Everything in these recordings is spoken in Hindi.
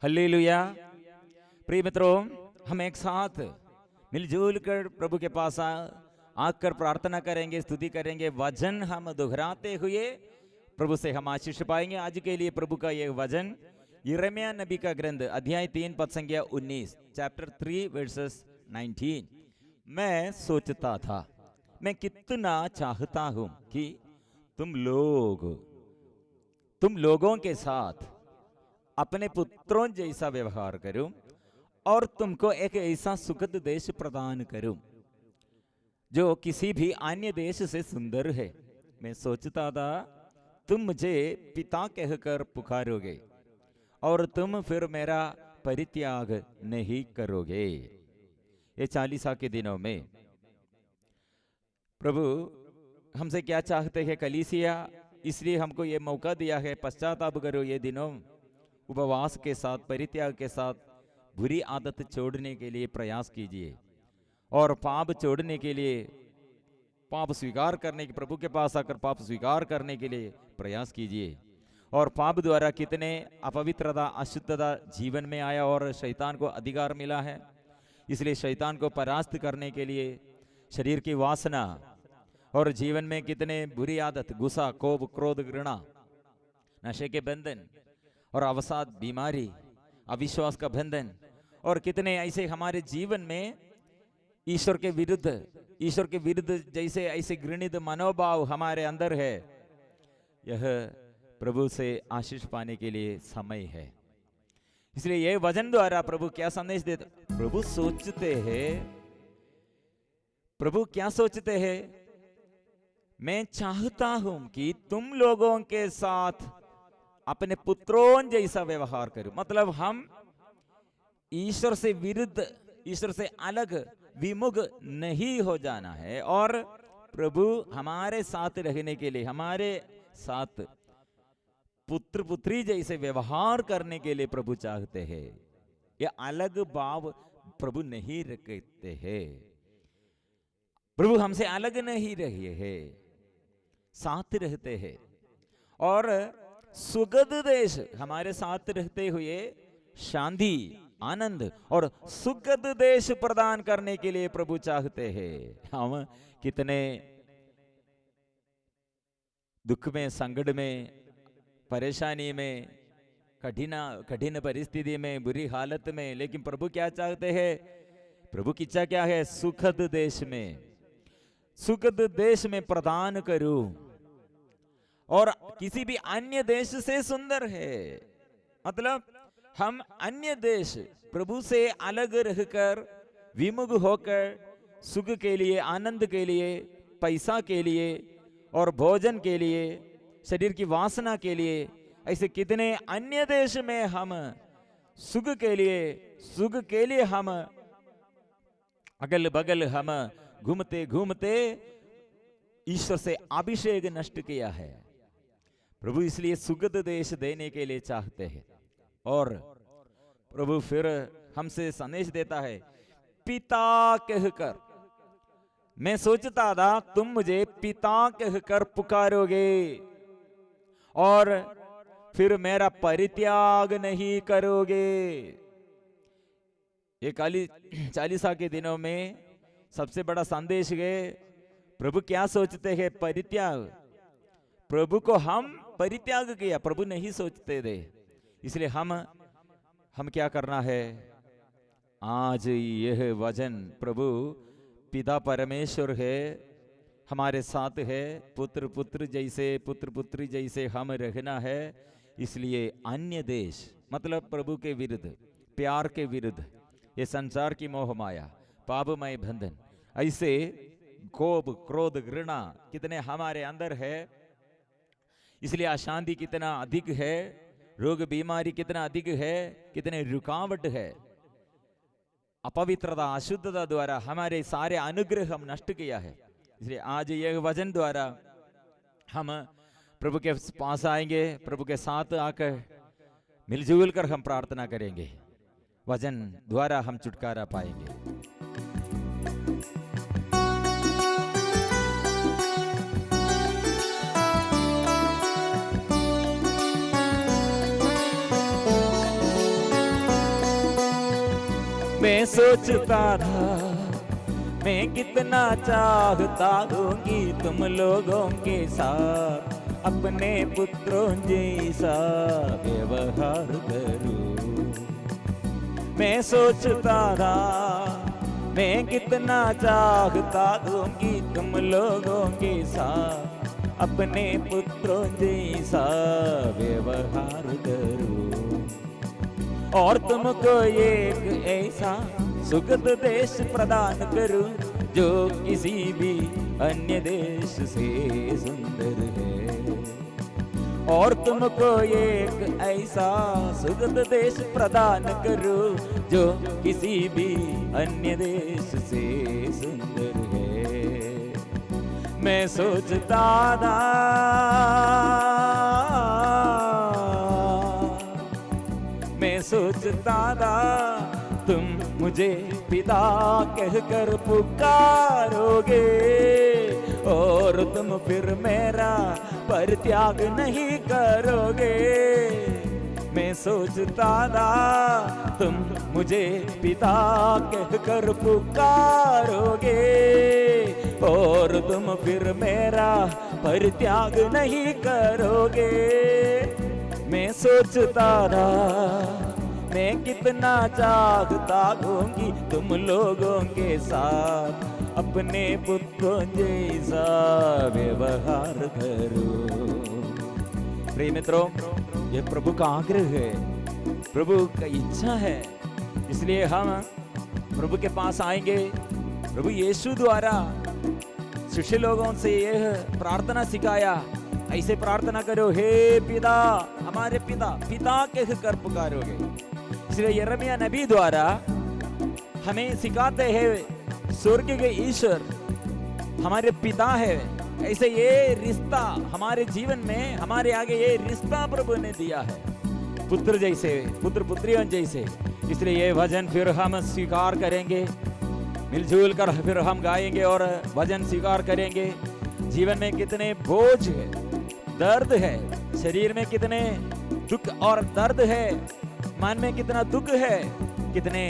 हल्लेलुया। प्रिय मित्रों, हम एक साथ मिलजुल कर प्रभु के पास आकर प्रार्थना करेंगे, स्तुति करेंगे। वचन हम दोहराते हुए प्रभु से हम आशीष पाएंगे। आज के लिए प्रभु का यह वचन यिर्मयाह नबी का ग्रंथ अध्याय 3 पद संख्या 19, चैप्टर 3 वर्सेस 19। मैं सोचता था, मैं कितना चाहता हूं कि तुम लोगों के साथ अपने पुत्रों जैसा व्यवहार करूं और तुमको एक ऐसा सुखद देश प्रदान करूं जो किसी भी अन्य देश से सुंदर है। मैं सोचता था तुम मुझे पिता कहकर पुकारोगे और तुम फिर मेरा परित्याग नहीं करोगे। ये 40 के दिनों में प्रभु हमसे क्या चाहते हैं कलीसिया, इसलिए हमको ये मौका दिया है। पश्चाताप करो ये दिनों, उपवास के साथ, परित्याग के साथ बुरी आदत छोड़ने के लिए प्रयास कीजिए और पाप छोड़ने के लिए, पाप स्वीकार करने के, प्रभु के पास आकर पाप स्वीकार करने के लिए प्रयास कीजिए। और पाप द्वारा कितने अपवित्रता, अशुद्धता जीवन में आया और शैतान को अधिकार मिला है। इसलिए शैतान को परास्त करने के लिए शरीर की वासना और जीवन में कितने बुरी आदत, गुस्सा, कोप, क्रोध, घृणा, नशे के बंधन और अवसाद, बीमारी, अविश्वास का बंधन और कितने ऐसे हमारे जीवन में ईश्वर के विरुद्ध जैसे ऐसे घृणित मनोभाव हमारे अंदर है। यह प्रभु से आशीष पाने के लिए समय है। इसलिए यह वचन द्वारा प्रभु क्या संदेश देते? प्रभु क्या सोचते हैं? मैं चाहता हूं कि तुम लोगों के साथ अपने पुत्रों जैसा व्यवहार करूं। मतलब हम ईश्वर से विरुद्ध, ईश्वर से अलग, विमुख नहीं हो जाना है और प्रभु हमारे साथ रहने के लिए, हमारे साथ पुत्र पुत्री जैसे व्यवहार करने के लिए प्रभु चाहते हैं। ये अलग भाव प्रभु नहीं रखते हैं। प्रभु हमसे अलग नहीं रहे हैं, साथ रहते हैं और सुखद देश हमारे साथ रहते हुए शांति, आनंद और सुखद देश प्रदान करने के लिए प्रभु चाहते हैं। हम कितने दुख में, संकट में, परेशानी में, कठिन परिस्थिति में, बुरी हालत में, लेकिन प्रभु क्या चाहते हैं? प्रभु की इच्छा क्या है? सुखद देश में प्रदान करूं और किसी भी अन्य देश से सुंदर है। मतलब हम अन्य देश, प्रभु से अलग रहकर, विमुख होकर, सुख के लिए, आनंद के लिए, पैसा के लिए और भोजन के लिए, शरीर की वासना के लिए, ऐसे कितने अन्य देश में हम सुख के लिए हम अगल बगल हम घूमते घूमते ईश्वर से अभिषेक नष्ट किया है। प्रभु इसलिए सुखद देश देने के लिए चाहते हैं और प्रभु फिर हमसे संदेश देता है, पिता कहकर। मैं सोचता था तुम मुझे पिता कहकर पुकारोगे और फिर मेरा परित्याग नहीं करोगे। ये 40 के दिनों में सबसे बड़ा संदेश है। प्रभु क्या सोचते हैं? परित्याग। प्रभु को हम परित्याग किया, प्रभु नहीं सोचते थे। इसलिए हम क्या करना है? आज यह वचन, प्रभु पिता परमेश्वर है, हमारे साथ है, पुत्र पुत्री जैसे हम रहना है। इसलिए अन्य देश, मतलब प्रभु के विरुद्ध, प्यार के विरुद्ध, ये संसार की मोह माया, पापमय बंधन, ऐसे कोप, क्रोध, घृणा कितने हमारे अंदर है। इसलिए अशांति कितना अधिक है, रोग बीमारी कितना अधिक है, कितने रुकावट है। अपवित्रता, अशुद्धता द्वारा हमारे सारे अनुग्रह हम नष्ट किया है। इसलिए आज यह वचन द्वारा हम प्रभु के पास आएंगे, प्रभु के साथ आकर मिलजुल कर हम प्रार्थना करेंगे। वचन द्वारा हम छुटकारा पाएंगे। मैं सोचता था मैं कितना चाहता होंगी तुम लोगों के साथ अपने पुत्रों जैसा व्यवहार करूं। मैं सोचता था मैं कितना चाहता होंगी तुम लोगों के साथ अपने पुत्रों जैसा व्यवहार करूं, और तुमको एक ऐसा सुखद देश प्रदान करूं जो किसी भी अन्य देश से सुंदर है, और तुमको एक ऐसा सुखद देश प्रदान करूं जो किसी भी अन्य देश से सुंदर है। मैं सोचता था मैं सोचता था तुम मुझे पिता कहकर पुकारोगे और तुम फिर मेरा परित्याग नहीं करोगे। मैं सोचता था तुम मुझे पिता कहकर पुकारोगे और तुम फिर मेरा परित्याग नहीं करोगे। मैं सोचता था मैं कितना चाहता होंगी तुम लोगों के साथ अपने पुत्रों जैसा व्यवहार करूं। प्रिय मित्रों, ये प्रभु का आग्रह है, प्रभु का इच्छा है, इसलिए हम प्रभु के पास आएंगे। प्रभु यीशु द्वारा शिष्य लोगों से यह प्रार्थना सिखाया, ऐसे प्रार्थना करो, हे पिता, हमारे पिता, पिता कहकर पुकारोगे। इसलिए यिर्मयाह नबी द्वारा हमें सिखाते हैं स्वर्ग के ईश्वर हमारे पिता है। ऐसे ये रिश्ता हमारे जीवन में, हमारे आगे ये रिश्ता प्रभु ने दिया है, पुत्र जैसे, पुत्र पुत्रियों जैसे। इसलिए ये भजन फिर हम स्वीकार करेंगे, मिलजुल कर फिर हम गाएंगे और भजन स्वीकार करेंगे। जीवन में कितने बोझ है, दर्द है, शरीर में कितने दुख और दर्द है, मन में कितना दुख है, कितने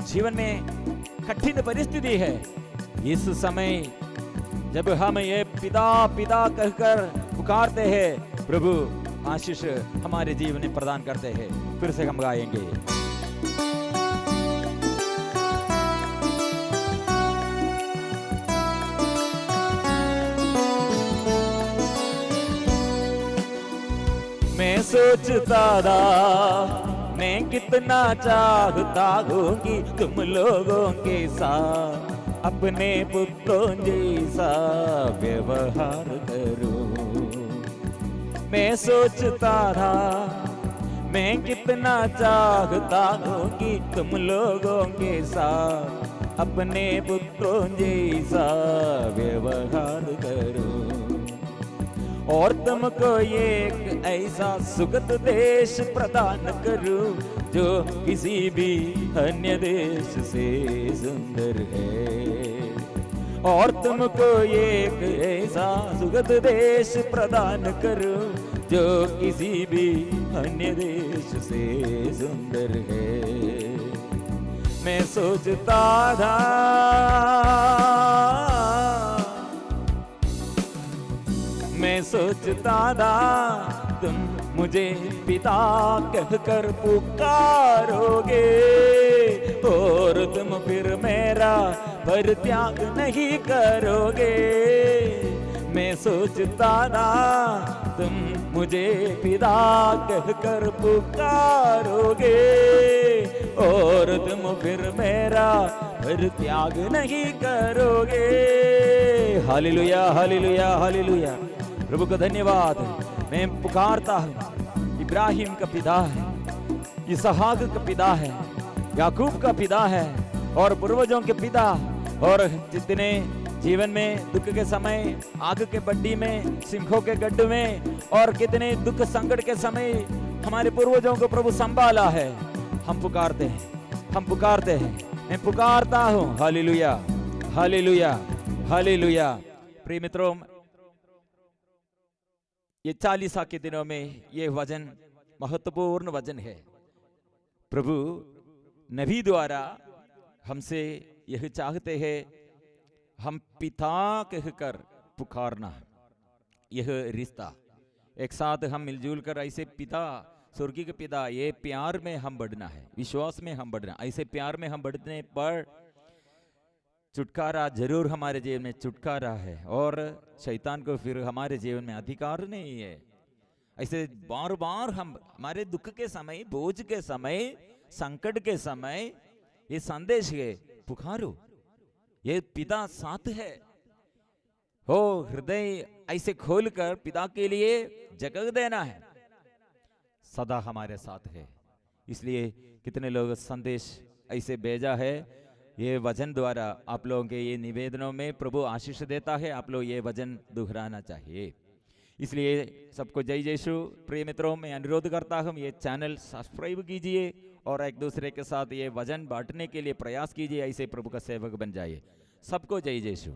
जीवन में कठिन परिस्थिति है। इस समय जब हम ये पिता पिता कहकर पुकारते हैं, प्रभु आशीष हमारे जीवन में प्रदान करते हैं। फिर से हम गाएंगे। मैं सोचता था मैं कितना चाहता होंगी तुम लोगों के साथ अपने पुत्रों जैसा व्यवहार करूं। मैं सोचता था मैं कितना चाहता होंगी तुम लोगों के साथ अपने पुत्रों जैसा व्यवहार करूं, और तुमको एक ऐसा सुखद देश प्रदान करूं जो किसी भी अन्य देश से सुंदर है, और तुमको एक ऐसा सुखद देश प्रदान करूं जो किसी भी अन्य देश से सुंदर है। मैं सोचता था मैं सोचता था तुम मुझे पिता कहकर पुकारोगे और तुम फिर मेरा परित्याग नहीं करोगे। मैं सोचता था तुम मुझे पिता कहकर पुकारोगे और तुम फिर मेरा परित्याग नहीं करोगे। Hallelujah, hallelujah, hallelujah. प्रभु का धन्यवाद। मैं पुकारता हूँ, इब्राहिम का पिता है, इसहाक का पिता है, याकूब का पिता है और पूर्वजों के पिता, और जितने जीवन में दुख के समय आग के बड्डी में, सिंहों के गड्ढे में और कितने दुख संकट के समय हमारे पूर्वजों को प्रभु संभाला है। हम पुकारते हैं, हम पुकारते हैं, मैं पुकारता हूँ। Hallelujah, hallelujah, hallelujah. प्रिय मित्रों, ये 40 के दिनों में ये वचन महत्वपूर्ण वचन है। प्रभु नबी द्वारा हमसे यह चाहते हैं, हम पिता कहकर पुकारना, यह रिश्ता एक साथ हम मिलजुल कर ऐसे पिता, स्वर्गीय के पिता, ये प्यार में हम बढ़ना है, विश्वास में हम बढ़ना। ऐसे प्यार में हम बढ़ने पर छुटकारा जरूर हमारे जीवन में छुटकारा है, और शैतान को फिर हमारे जीवन में अधिकार नहीं है। ऐसे बार बार हम हमारे दुख के समय, बोझ के समय, संकट के समय ये संदेश है, पुकारो, ये पिता साथ है। हो हृदय ऐसे खोलकर पिता के लिए जगह देना है, सदा हमारे साथ है। इसलिए कितने लोग संदेश ऐसे भेजा है, ये वचन द्वारा आप लोगों के ये निवेदनों में प्रभु आशीष देता है, आप लोग ये वचन दोहराना चाहिए। इसलिए सबको जय यीशु। प्रिय मित्रों, मैं अनुरोध करता हूँ ये चैनल सब्सक्राइब कीजिए और एक दूसरे के साथ ये वचन बांटने के लिए प्रयास कीजिए, ऐसे प्रभु का सेवक बन जाइए। सबको जय यीशु।